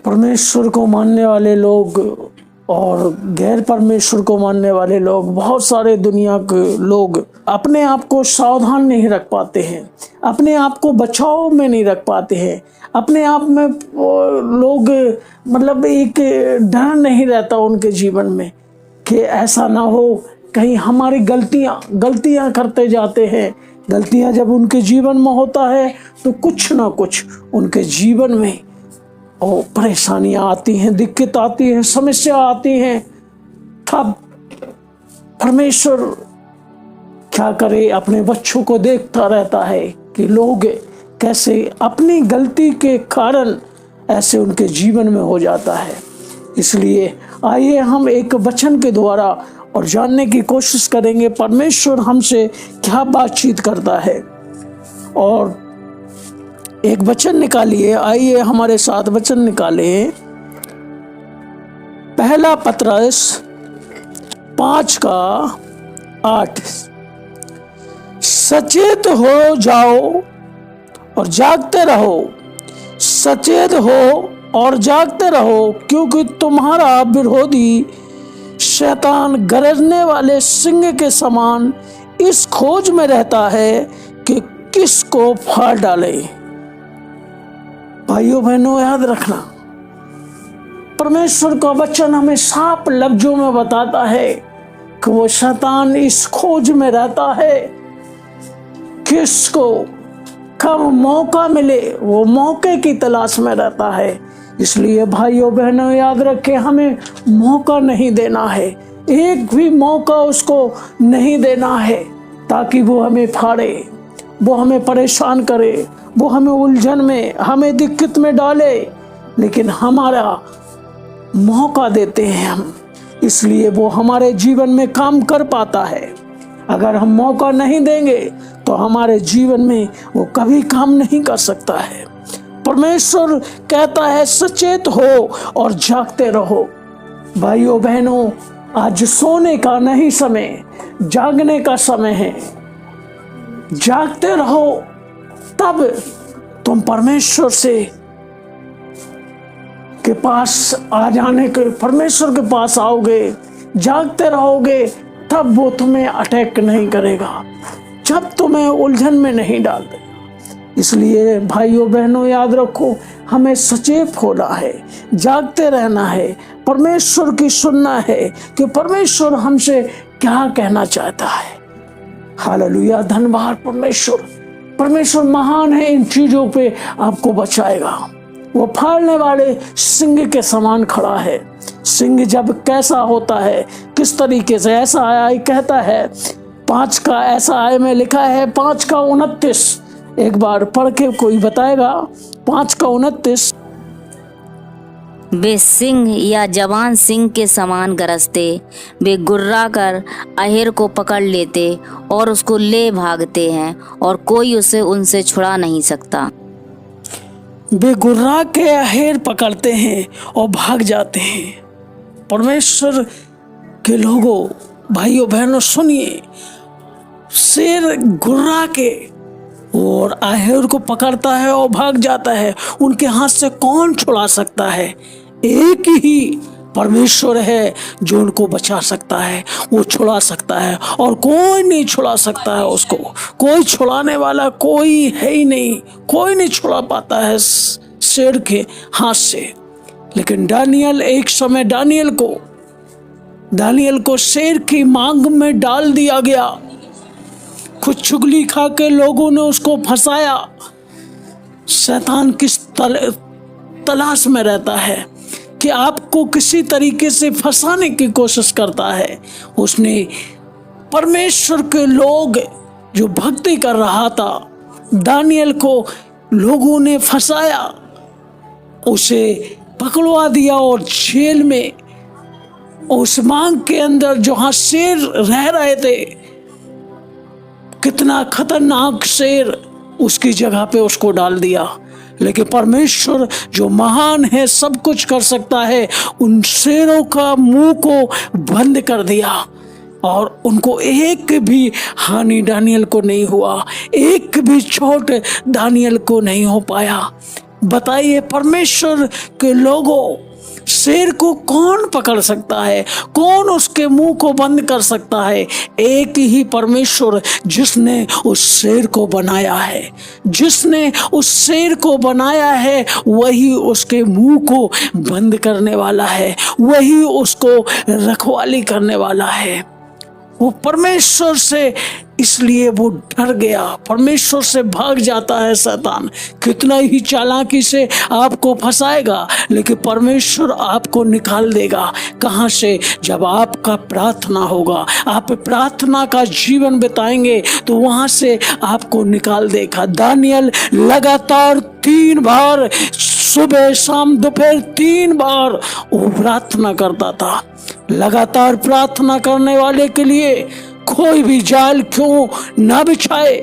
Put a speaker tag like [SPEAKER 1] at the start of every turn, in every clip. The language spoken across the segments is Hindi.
[SPEAKER 1] परमेश्वर को मानने वाले लोग और गैर परमेश्वर को मानने वाले लोग, बहुत सारे दुनिया के लोग अपने आप को सावधान नहीं रख पाते हैं, अपने आप को बचाव में नहीं रख पाते हैं, अपने आप में लोग मतलब एक डर नहीं रहता उनके जीवन में कि ऐसा ना हो कहीं हमारी गलतियां करते जाते हैं। गलतियां जब उनके जीवन में होता है तो कुछ ना कुछ उनके जीवन में और परेशानियां आती हैं, दिक्कत आती है, समस्या आती हैं। तब परमेश्वर क्या करे, अपने बच्चों को देखता रहता है कि लोग कैसे अपनी गलती के कारण ऐसे उनके जीवन में हो जाता है। इसलिए आइए हम एक वचन के द्वारा और जानने की कोशिश करेंगे परमेश्वर हमसे क्या बातचीत करता है। और एक वचन निकालिए, आइए हमारे साथ वचन निकालें। पहला पतरस 5:8, सचेत हो जाओ और जागते रहो, सचेत हो और जागते रहो, क्योंकि तुम्हारा विरोधी शैतान गरजने वाले सिंह के समान इस खोज में रहता है कि किसको फाड़ डाले। भाइयों बहनों, याद रखना, परमेश्वर का वचन हमें साफ लफ्जों में बताता है कि वो शैतान इस खोज में रहता है किसको कब मौका मिले, वो मौके की तलाश में रहता है। इसलिए भाइयों बहनों, याद रखें, हमें मौका नहीं देना है, एक भी मौका उसको नहीं देना है ताकि वो हमें फाड़े, वो हमें परेशान करे, वो हमें उलझन में, हमें दिक्कत में डाले। लेकिन हमारा मौका देते हैं हम, इसलिए वो हमारे जीवन में काम कर पाता है। अगर हम मौका नहीं देंगे तो हमारे जीवन में वो कभी काम नहीं कर सकता है। परमेश्वर कहता है सचेत हो और जागते रहो। भाइयों बहनों, आज सोने का नहीं समय, जागने का समय है। जागते रहो, तब तुम परमेश्वर से के पास आ जाने के, परमेश्वर के पास आओगे। जागते रहोगे तब वो तुम्हें अटैक नहीं करेगा, जब तुम्हें उलझन में नहीं डाल देगा। इसलिए भाइयों बहनों, याद रखो, हमें सचेत होना है, जागते रहना है, परमेश्वर की सुनना है कि परमेश्वर हमसे क्या कहना चाहता है। हालेलुया, धन्यवाद परमेश्वर। परमेश्वर महान है, इन चीजों पे आपको बचाएगा। वो फाड़ने वाले सिंह के समान खड़ा है। सिंह जब कैसा होता है, किस तरीके से, ऐसा आया कहता है 5 का, ऐसा आय में लिखा है 5:29, एक बार पढ़ के कोई बताएगा? 5:29,
[SPEAKER 2] वे सिंह या जवान सिंह के समान गरजते, वे गुर्रा कर अहेर को पकड़ लेते और उसको ले भागते हैं, और कोई उसे उनसे छुड़ा नहीं सकता।
[SPEAKER 1] वे गुर्रा के अहेर पकड़ते हैं और भाग जाते हैं। परमेश्वर के लोगों, भाइयों बहनों, सुनिए, शेर गुर्रा के और अहेर को पकड़ता है और भाग जाता है। उनके हाथ से कौन छुड़ा सकता है? एक ही परमेश्वर है जो उनको बचा सकता है, वो छुड़ा सकता है, और कोई नहीं छुड़ा सकता है उसको। कोई छुड़ाने वाला कोई है ही नहीं, कोई नहीं छुड़ा पाता है शेर के हाथ से। लेकिन दानियल, एक समय दानियल को शेर की मांग में डाल दिया गया। कुछ चुगली खा के लोगों ने उसको फंसाया। शैतान किस तलाश में रहता है कि आपको किसी तरीके से फंसाने की कोशिश करता है। उसने परमेश्वर के लोग जो भक्ति कर रहा था, दानियल को लोगों ने फंसाया, उसे पकड़वा दिया और जेल में, उस मांग के अंदर जहां शेर रह रहे थे, कितना खतरनाक शेर, उसकी जगह पे उसको डाल दिया। लेकिन परमेश्वर जो महान है, सब कुछ कर सकता है, उन शेरों का मुंह को बंद कर दिया और उनको एक भी हानि दानियल को नहीं हुआ, एक भी चोट दानियल को नहीं हो पाया। बताइए परमेश्वर के लोगों, शेर को कौन पकड़ सकता है? कौन उसके मुंह को बंद कर सकता है? एक ही परमेश्वर, जिसने उस शेर को बनाया है। जिसने उस शेर को बनाया है वही उसके मुंह को बंद करने वाला है, वही उसको रखवाली करने वाला है। वो परमेश्वर से, इसलिए वो डर गया, परमेश्वर से भाग जाता है शैतान। कितना ही चालाकी से आपको फंसाएगा, लेकिन परमेश्वर आपको निकाल देगा। कहाँ से? जब आपका प्रार्थना होगा, आप प्रार्थना का जीवन बिताएंगे तो वहां से आपको निकाल देगा। दानियल लगातार 3 बार, सुबह शाम दोपहर 3 बार वो प्रार्थना करता था। लगातार प्रार्थना करने वाले के लिए कोई भी जाल क्यों ना बिछाए,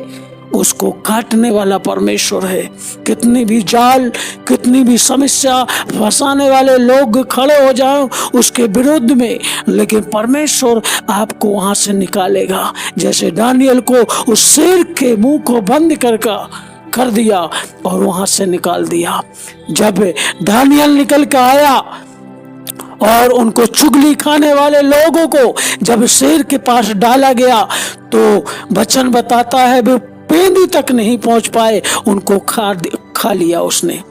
[SPEAKER 1] उसको काटने वाला परमेश्वर है। कितनी भी जाल, कितनी भी समस्या फंसाने वाले लोग खड़े हो जाएं उसके विरुद्ध में, लेकिन परमेश्वर आपको वहां से निकालेगा। जैसे दानियल को उस शेर के मुंह को बंद कर दिया और वहां से निकाल दिया। जब दानियल निकल के आया और उनको चुगली खाने वाले लोगों को जब शेर के पास डाला गया तो वचन बताता है वे पेंदी तक नहीं पहुंच पाए, उनको खा लिया, उसने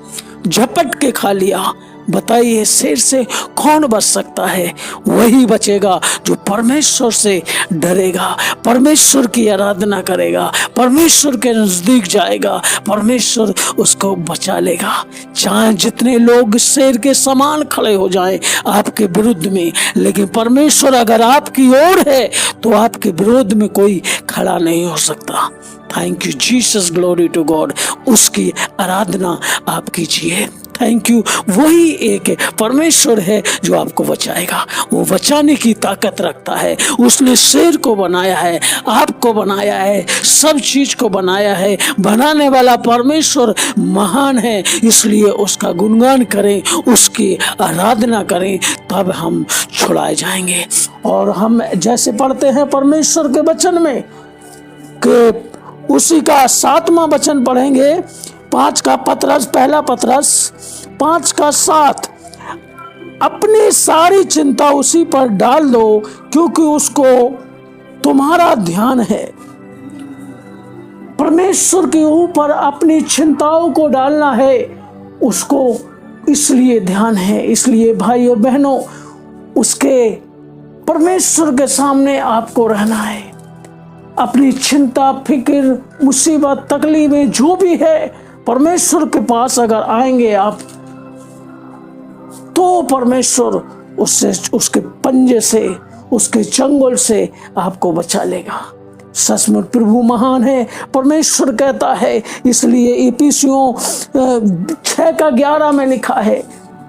[SPEAKER 1] झपट के खा लिया। बताइए शेर से कौन बच सकता है? वही बचेगा जो परमेश्वर से डरेगा, परमेश्वर की आराधना करेगा, परमेश्वर के नजदीक जाएगा, परमेश्वर उसको बचा लेगा। चाहे जितने लोग शेर के समान खड़े हो जाएं आपके विरुद्ध में, लेकिन परमेश्वर अगर आपकी ओर है तो आपके विरोध में कोई खड़ा नहीं हो सकता। Thank you Jesus, glory to God. उसकी आराधना आप कीजिए। Thank you. वही एक परमेश्वर है जो आपको बचाएगा। वो बचाने की ताकत रखता है। उसने शेर को बनाया है, आपको बनाया है, सब चीज को बनाया है। बनाने वाला परमेश्वर महान है, इसलिए उसका गुणगान करें, उसकी आराधना करें, तब हम छुड़ाए जाएंगे। और हम जैसे पढ़ते हैं परमेश्वर के वचन में कि उसी का 7वां वचन पढ़ेंगे, 5 का पतरस, पहला पतरस 5 का 7। अपनी सारी चिंता उसी पर डाल दो क्योंकि उसको तुम्हारा ध्यान है। परमेश्वर के ऊपर अपनी चिंताओं को डालना है, उसको इसलिए ध्यान है। इसलिए भाई और बहनों, उसके परमेश्वर के सामने आपको रहना है। अपनी चिंता, फिक्र, मुसीबत, तकलीफें जो भी है, परमेश्वर के पास अगर आएंगे आप तो परमेश्वर उससे, उसके पंजे से, उसके चंगुल से आपको बचा लेगा। सचमुच प्रभु महान है, परमेश्वर कहता है। इसलिए इफिसियों 6:11 में लिखा है,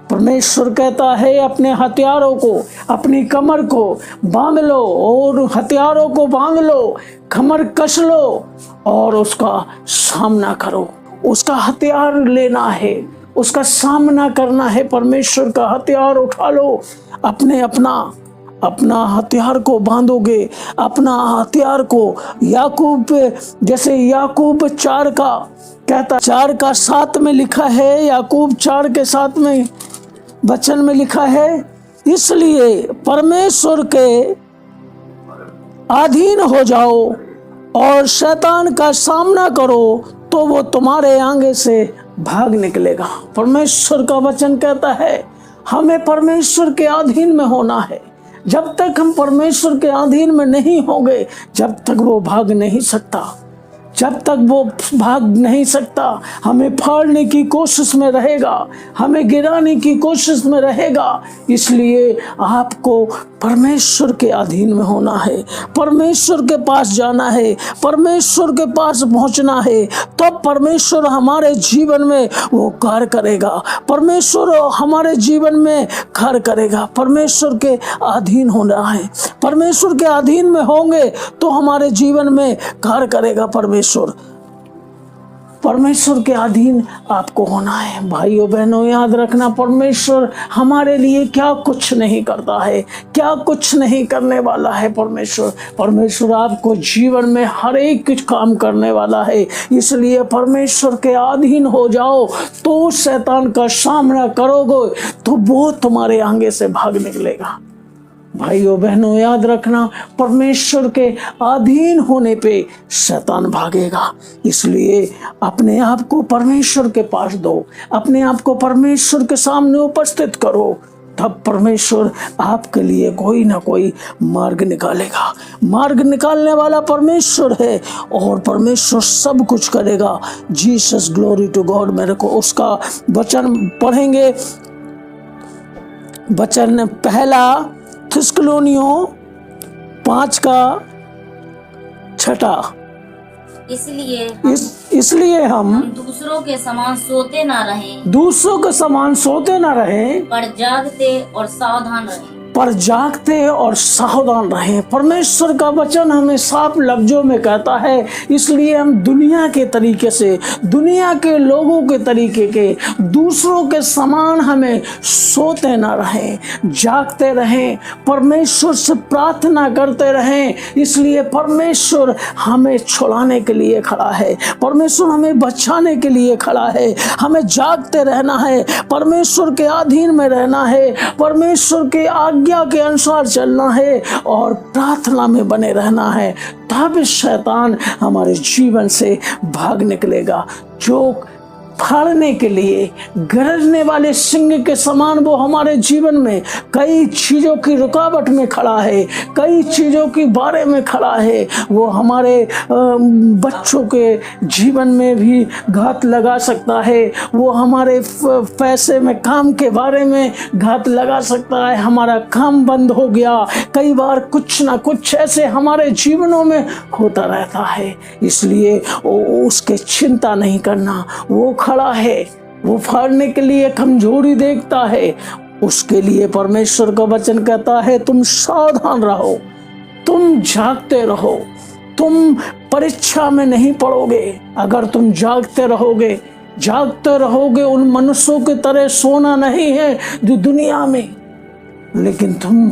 [SPEAKER 1] परमेश्वर कहता है अपने हथियारों को, अपनी कमर को बांध लो और हथियारों को बांध लो, कमर कस लो और उसका सामना करो। उसका हथियार लेना है, उसका सामना करना है। परमेश्वर का हथियार उठा लो। अपना हथियार को बांधोगे, अपना हथियार को याकूब, जैसे याकूब 4 का कहता, 4 का 7 में लिखा है, याकूब 4 के 7 में वचन में लिखा है, इसलिए परमेश्वर के अधीन हो जाओ और शैतान का सामना करो तो वो तुम्हारे आगे से भाग निकलेगा। परमेश्वर का वचन कहता है हमें परमेश्वर के अधीन में होना है। जब तक हम परमेश्वर के अधीन में नहीं होंगे, जब तक वो भाग नहीं सकता, जब तक वो भाग नहीं सकता, हमें फाड़ने की कोशिश में रहेगा, हमें गिराने की कोशिश में रहेगा। इसलिए आपको परमेश्वर के अधीन में होना है, परमेश्वर के पास जाना है, परमेश्वर के पास पहुंचना है, तब परमेश्वर हमारे जीवन में वो कार्य करेगा। परमेश्वर हमारे जीवन में कार्य करेगा। परमेश्वर के अधीन होना है, परमेश्वर के अधीन में होंगे तो हमारे जीवन में कार्य करेगा परमेश्वर। परमेश्वर के अधीन आपको होना है। भाइयों बहनों, याद रखना, परमेश्वर हमारे लिए क्या कुछ नहीं करता है, क्या कुछ नहीं करने वाला है। परमेश्वर आपको जीवन में हर एक कुछ काम करने वाला है। इसलिए परमेश्वर के अधीन हो जाओ, तो शैतान का सामना करोगे तो वो तुम्हारे आगे से भाग निकलेगा। भाइयों बहनों, याद रखना, परमेश्वर के अधीन होने पे शैतान भागेगा। इसलिए अपने आप को परमेश्वर के पास दो, अपने आप को परमेश्वर के सामने उपस्थित करो, तब परमेश्वर आपके लिए कोई ना कोई मार्ग निकालेगा। मार्ग निकालने वाला परमेश्वर है और परमेश्वर सब कुछ करेगा। Jesus, glory to God. मेरे को उसका वचन पढ़ेंगे। वचन पहला थिस्सलुनीयों 5:6। इसलिए हम
[SPEAKER 2] दूसरों के समान सोते ना रहें,
[SPEAKER 1] दूसरों के समान सोते ना रहें,
[SPEAKER 2] पर जागते और सावधान रहें।
[SPEAKER 1] परमेश्वर का वचन हमें साफ लफ्जों में कहता है। इसलिए हम दुनिया के तरीके से, दुनिया के लोगों के तरीके के, दूसरों के समान हमें सोते ना रहें, जागते रहें, परमेश्वर से प्रार्थना करते रहें। इसलिए परमेश्वर हमें छुड़ाने के लिए खड़ा है, परमेश्वर हमें बचाने के लिए खड़ा है। हमें जागते रहना है, परमेश्वर के अधीन में रहना है, परमेश्वर के आज्ञा के अनुसार चलना है और प्रार्थना में बने रहना है। तब शैतान हमारे जीवन से भाग निकलेगा। जो फाड़ने के लिए गरजने वाले सिंह के समान वो हमारे जीवन में कई चीज़ों की रुकावट में खड़ा है, कई चीज़ों के बारे में खड़ा है। वो हमारे बच्चों के जीवन में भी घात लगा सकता है, वो हमारे पैसे में, काम के बारे में घात लगा सकता है। हमारा काम बंद हो गया, कई बार कुछ ना कुछ ऐसे हमारे जीवनों में होता रहता है। इसलिए उसके चिंता नहीं करना। वो खड़ा है, वो फाड़ने के लिए कमजोरी देखता है। उसके लिए परमेश्वर का वचन कहता है, तुम सावधान रहो, तुम जागते रहो, तुम परीक्षा में नहीं पड़ोगे। अगर तुम जागते रहोगे, उन मनुष्यों की तरह सोना नहीं है जो दुनिया में, लेकिन तुम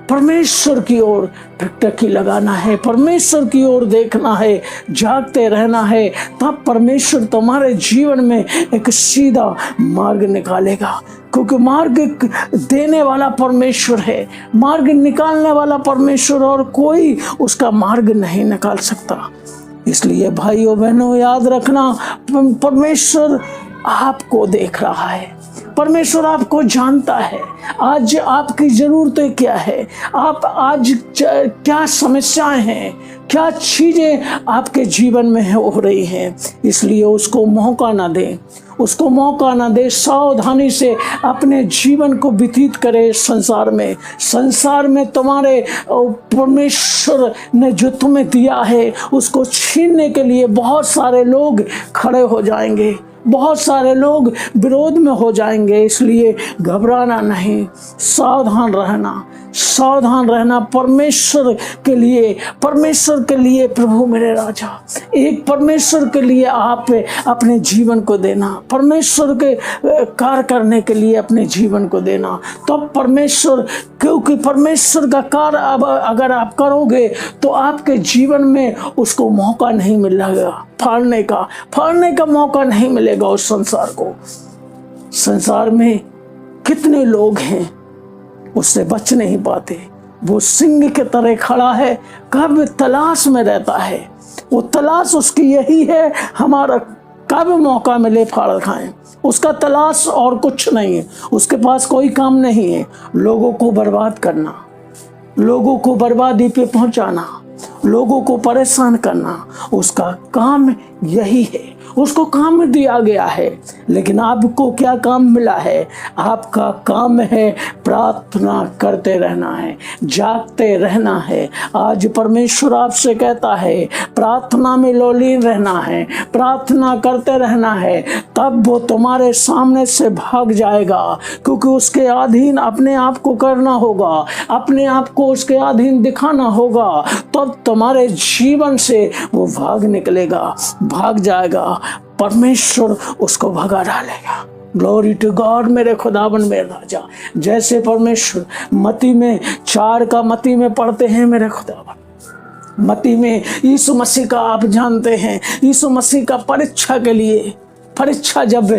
[SPEAKER 1] परमेश्वर की ओर टकटकी लगाना है, परमेश्वर की ओर देखना है, जागते रहना है। तब परमेश्वर तुम्हारे जीवन में एक सीधा मार्ग निकालेगा, क्योंकि मार्ग देने वाला परमेश्वर है, मार्ग निकालने वाला परमेश्वर, और कोई उसका मार्ग नहीं निकाल सकता। इसलिए भाइयों बहनों, याद रखना, परमेश्वर आपको देख रहा है, परमेश्वर आपको जानता है। आज आपकी जरूरतें क्या है, आप आज क्या समस्याएं हैं, क्या चीजें आपके जीवन में हो रही हैं। इसलिए उसको मौका ना दें, उसको मौका ना दे। सावधानी से अपने जीवन को व्यतीत करे संसार में तुम्हारे परमेश्वर ने जो तुम्हें दिया है उसको छीनने के लिए बहुत सारे लोग खड़े हो जाएंगे, बहुत सारे लोग विरोध में हो जाएंगे। इसलिए घबराना नहीं, सावधान रहना परमेश्वर के लिए प्रभु मेरे राजा, एक परमेश्वर के लिए आप अपने जीवन को देना, परमेश्वर के कार्य करने के लिए अपने जीवन को देना। तो परमेश्वर, क्योंकि परमेश्वर का कार्य अगर आप करोगे तो आपके जीवन में उसको मौका नहीं मिलेगा, फाड़ने का मौका नहीं मिलेगा। उस संसार में कितने लोग हैं उससे बच नहीं पाते। वो सिंह के तरह खड़ा है, कब तलाश में रहता है। वो तलाश उसकी यही है, हमारा कब मौका मिले फाड़ खाएं। उसका तलाश और कुछ नहीं है, उसके पास कोई काम नहीं है। लोगों को बर्बाद करना, लोगों को बर्बादी पे पहुंचाना, लोगों को परेशान करना, उसका काम यही है, उसको काम दिया गया है। लेकिन आपको क्या काम मिला है? आपका काम है प्रार्थना करते रहना है, जागते रहना है। आज परमेश्वर आपसे कहता है प्रार्थना में लोलीन रहना है, प्रार्थना करते रहना है, तब वो तुम्हारे सामने से भाग जाएगा। क्योंकि उसके अधीन अपने आप को करना होगा, अपने आप को उसके अधीन दिखाना होगा, तब तुम्हारे जीवन से वो भाग निकलेगा, भाग जाएगा। परमेश्वर उसको भगा डालेगा। ग्लोरी टू गॉड मेरे खुदावन मेरे राजा। जैसे परमेश्वर मत्ती में 4 का मत्ती में पढ़ते हैं मेरे खुदावन, मत्ती में यीशु मसीह का आप जानते हैं, यीशु मसीह का परीक्षा जब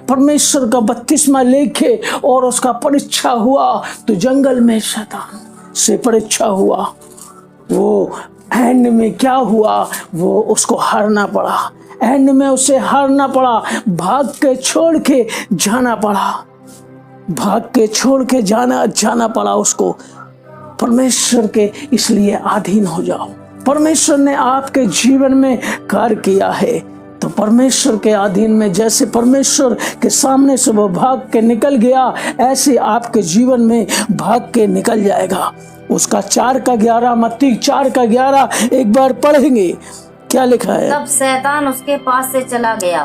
[SPEAKER 1] परमेश्वर का बपतिस्मा लेके और उसका परीक्षा हुआ तो जंगल में शैतान से परीक्षा हुआ। वो एंड में क्या हुआ, वो उसको हारना पड़ा, एंड में उसे हारना पड़ा, भाग के छोड़ के जाना पड़ा उसको। परमेश्वर के इसलिए अधीन हो जाओ। परमेश्वर ने आपके जीवन में कार्य किया है तो परमेश्वर के अधीन में, जैसे परमेश्वर के सामने से वो भाग के निकल गया, ऐसे आपके जीवन में भाग के निकल जाएगा। उसका 4 का 11, मत्ती 4 का 11 एक बार पढ़ेंगे, क्या लिखा है?
[SPEAKER 2] तब शैतान उसके पास से चला गया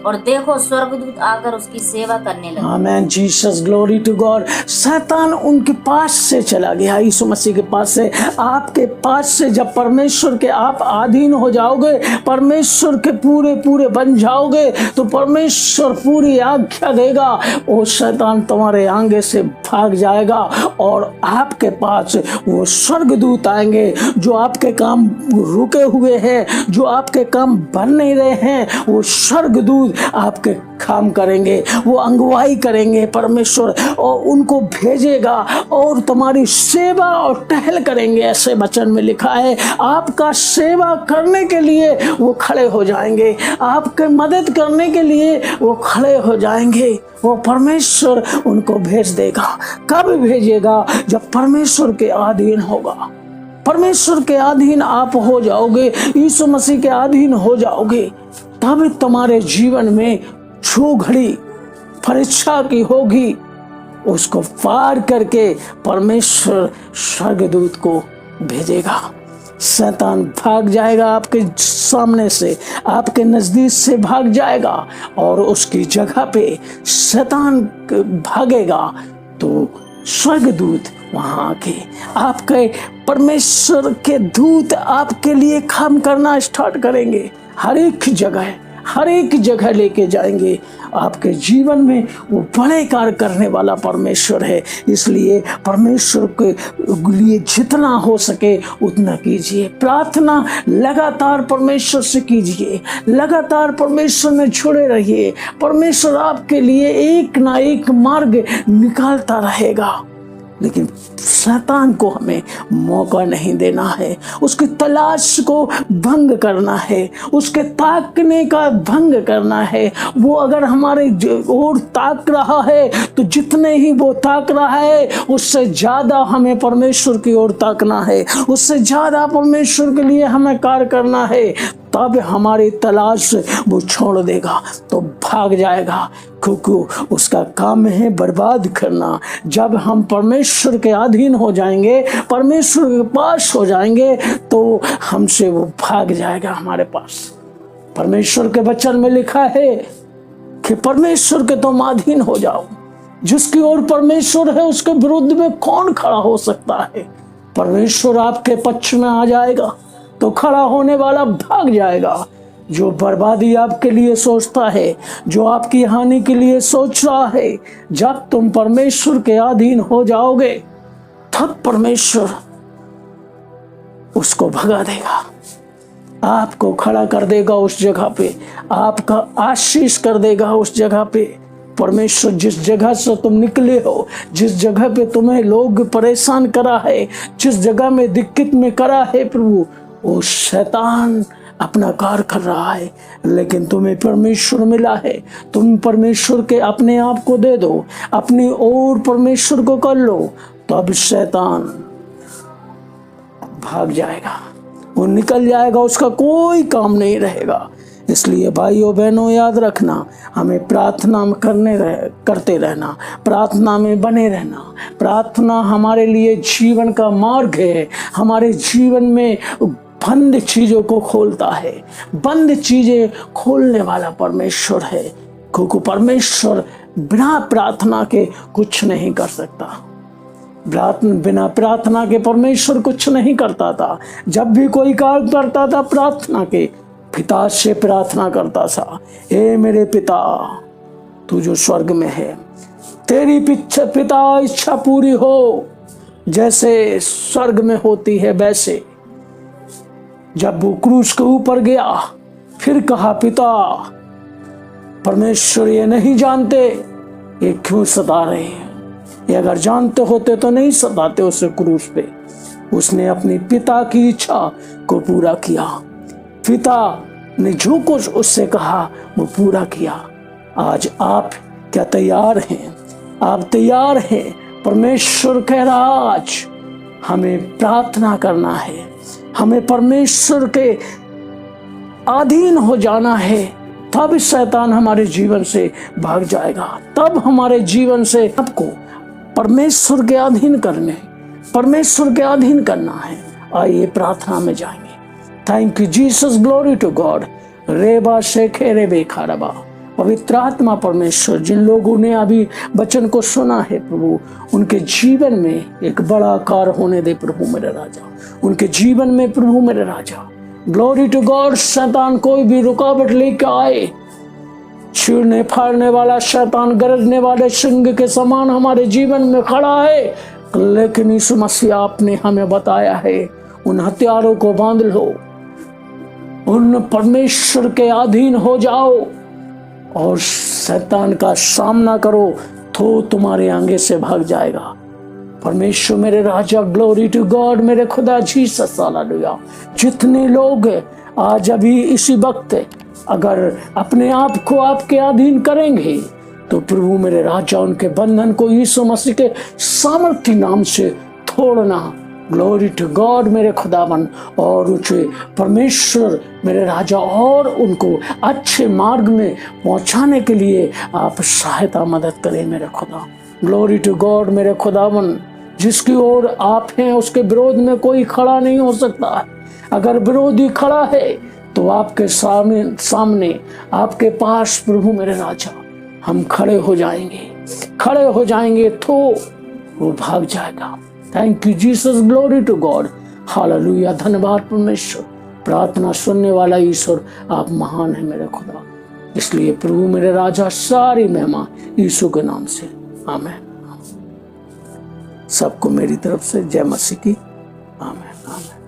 [SPEAKER 2] और देखो स्वर्गदूत आकर उसकी सेवा करने लगे।
[SPEAKER 1] आमेन, जीसस, ग्लोरी टू गॉड। शैतान उनके पास से चला गया, यीशु मसीह के पास से, आपके पास से। जब परमेश्वर के आप अधीन हो जाओगे, परमेश्वर के पूरे बन जाओगे तो परमेश्वर पूरी आज्ञा देगा, वो शैतान तुम्हारे आगे से भाग जाएगा और आपके पास वो स्वर्गदूत आएंगे जो आपके काम रुके हुए हैं, जो आपके काम बन नहीं रहे हैं, वो स्वर्गदूत आपके काम करेंगे, वो अगुवाई करेंगे परमेश्वर, और उनको भेजेगा और तुम्हारी सेवा और टहल करेंगे। ऐसे वचन में लिखा है, आपका सेवा करने के लिए वो खड़े हो जाएंगे, आपके मदद करने के लिए वो खड़े हो जाएंगे। वो परमेश्वर उनको भेज देगा। कब भेजेगा? जब परमेश्वर के अधीन होगा। परमेश्वर के अधीन आप हो जाओगे, यीशु मसीह के अधीन हो जाओगे, तब तुम्हारे जीवन में जो घड़ी परीक्षा की होगी उसको पार करके परमेश्वर स्वर्गदूत को भेजेगा। शैतान भाग जाएगा आपके सामने से, आपके नजदीक से भाग जाएगा और उसकी जगह पे शैतान भागेगा तो स्वर्गदूत वहां आके आपके परमेश्वर के दूत आपके लिए काम करना स्टार्ट करेंगे। हर एक जगह लेके जाएंगे। आपके जीवन में वो बड़े कार्य करने वाला परमेश्वर है। इसलिए परमेश्वर के लिए जितना हो सके उतना कीजिए। प्रार्थना लगातार परमेश्वर से कीजिए, लगातार परमेश्वर में जुड़े रहिए। परमेश्वर आपके लिए एक ना एक मार्ग निकालता रहेगा, लेकिन शैतान को हमें मौका नहीं देना है, उसकी तलाश को भंग करना है, उसके ताकने का भंग करना है। वो अगर हमारे ओर ताक रहा है तो जितने ही वो ताक रहा है उससे ज़्यादा हमें परमेश्वर की ओर ताकना है, उससे ज़्यादा परमेश्वर के लिए हमें कार्य करना है। तब हमारी तलाश वो छोड़ देगा तो भाग जाएगा, क्योंकि उसका काम है बर्बाद करना। जब हम परमेश्वर के अधीन हो जाएंगे, परमेश्वर के पास हो जाएंगे तो हमसे वो भाग जाएगा हमारे पास। परमेश्वर के वचन में लिखा है कि परमेश्वर के तुम अधीन हो जाओ। जिसकी ओर परमेश्वर है उसके विरुद्ध में कौन खड़ा हो सकता है? परमेश्वर आपके पक्ष में आ जाएगा तो खड़ा होने वाला भाग जाएगा। जो बर्बादी आपके लिए सोचता है, जो आपकी हानि के लिए सोच रहा है, जब तुम परमेश्वर के अधीन हो जाओगे तब परमेश्वर उसको भगा देगा, आपको खड़ा कर देगा उस जगह पे, आपका आशीष कर देगा उस जगह पे। परमेश्वर जिस जगह से तुम निकले हो, जिस जगह पे तुम्हें लोग परेशान करा है, जिस जगह में दिक्कत में करा है प्रभु, वो शैतान अपना कार्य कर रहा है, लेकिन तुम्हें परमेश्वर मिला है। तुम परमेश्वर के अपने आप को दे दो, अपनी ओर परमेश्वर को कर लो, तब शैतान भाग जाएगा, वो निकल जाएगा, उसका कोई काम नहीं रहेगा। इसलिए भाइयों बहनों याद रखना, हमें प्रार्थना करते रहना, प्रार्थना में बने रहना। प्रार्थना हमारे लिए जीवन का मार्ग है, हमारे जीवन में बंद चीजों को खोलता है, बंद चीजें खोलने वाला परमेश्वर है, क्योंकि परमेश्वर बिना प्रार्थना के कुछ नहीं कर सकता। बिना प्रार्थना के परमेश्वर कुछ नहीं करता था। जब भी कोई कार्य करता था प्रार्थना के, पिता से प्रार्थना करता था, हे मेरे पिता तू जो स्वर्ग में है, तेरी पिता इच्छा पूरी हो जैसे स्वर्ग में होती है वैसे। जब वो क्रूस के ऊपर गया फिर कहा, पिता परमेश्वर ये नहीं जानते ये क्यों सता रहे हैं, ये अगर जानते होते तो नहीं सताते उसे क्रूस पे। उसने अपनी पिता की इच्छा को पूरा किया, पिता ने जो कुछ उससे कहा वो पूरा किया। आज आप क्या तैयार हैं? आप तैयार हैं? परमेश्वर कह रहा आज हमें प्रार्थना करना है, हमें परमेश्वर के अधीन हो जाना है, तब शैतान हमारे जीवन से भाग जाएगा। तब हमारे जीवन से आपको परमेश्वर के अधीन परमेश्वर के अधीन करना है। आइए प्रार्थना में जाएंगे। Thank you Jesus, glory to God. रेबा शेखे रेबे खारबा। पवित्र आत्मा परमेश्वर, जिन लोगों ने अभी वचन को सुना है प्रभु, उनके जीवन में एक बड़ा कार्य होने दे प्रभु मेरे राजा, उनके जीवन में प्रभु मेरे राजा। Glory to God. शैतान कोई भी रुकावट लेकर आए, छीड़ने फाड़ने वाला शैतान गरजने वाले सिंह के समान हमारे जीवन में खड़ा है, लेकिन इस मसीह आपने हमें बताया है उन हथियारों को बांध लो, उन परमेश्वर के अधीन हो जाओ और शैतान का सामना करो तो तुम्हारे आगे से भाग जाएगा। परमेश्वर मेरे राजा, ग्लोरी टू गॉड। मेरे खुदा जीसस, हालेलुया। जितने लोग आज अभी इसी वक्त अगर अपने आप को आपके अधीन करेंगे तो प्रभु मेरे राजा उनके बंधन को यीशु मसीह के सामर्थ्य नाम से तोड़ना। ग्लोरी टू गॉड मेरे खुदावन। और उनसे परमेश्वर मेरे राजा और उनको अच्छे मार्ग में पहुंचाने के लिए आप सहायता मदद करें मेरे खुदा। ग्लोरी टू गॉड मेरे खुदावन। जिसकी ओर आप हैं उसके विरोध में कोई खड़ा नहीं हो सकता। अगर विरोधी खड़ा है तो आपके सामने आपके पास प्रभु मेरे राजा हम खड़े हो जाएंगे तो वो भाग जाएगा। Thank you Jesus, glory to God, hallelujah. धन्यवाद परमेश्वर। प्रार्थना सुनने वाला ईश्वर आप महान है मेरे खुदा। इसलिए प्रभु मेरे राजा सारी महिमा यीशु के नाम से, आमीन। सबको मेरी तरफ से जय मसीह की, आमीन आमीन।